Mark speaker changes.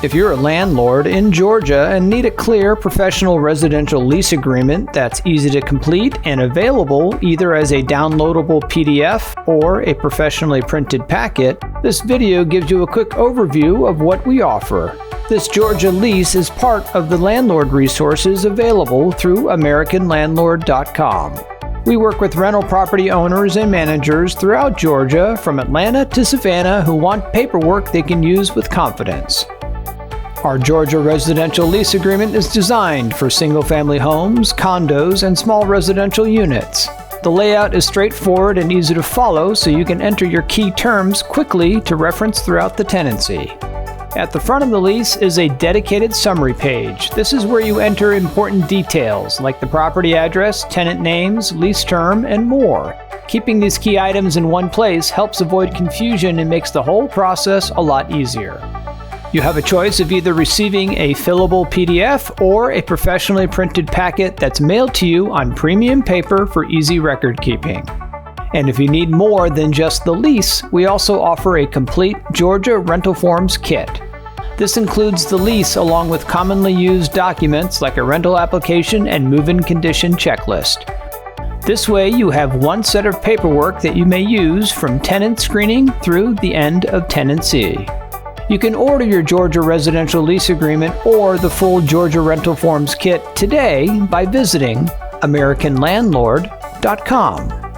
Speaker 1: If you're a landlord in Georgia and need a clear professional residential lease agreement that's easy to complete and available either as a downloadable PDF or a professionally printed packet, this video gives you a quick overview of what we offer. This Georgia lease is part of the Landlord resources available through AmericanLandlord.com. We work with rental property owners and managers throughout Georgia, from Atlanta to Savannah, who want paperwork they can use with confidence. Our Georgia residential lease agreement is designed for single-family homes, condos, and small residential units. The layout is straightforward and easy to follow, so you can enter your key terms quickly to reference throughout the tenancy. At the front of the lease is a dedicated summary page. This is where you enter important details like the property address, tenant names, lease term, and more. Keeping these key items in one place helps avoid confusion and makes the whole process a lot easier. You have a choice of either receiving a fillable PDF or a professionally printed packet that's mailed to you on premium paper for easy record keeping. And if you need more than just the lease, we also offer a complete Georgia rental forms kit. This includes the lease along with commonly used documents like a rental application and move-in condition checklist. This way you have one set of paperwork that you may use from tenant screening through the end of tenancy. You can order your Georgia residential lease agreement or the full Georgia rental forms kit today by visiting AmericanLandlord.com.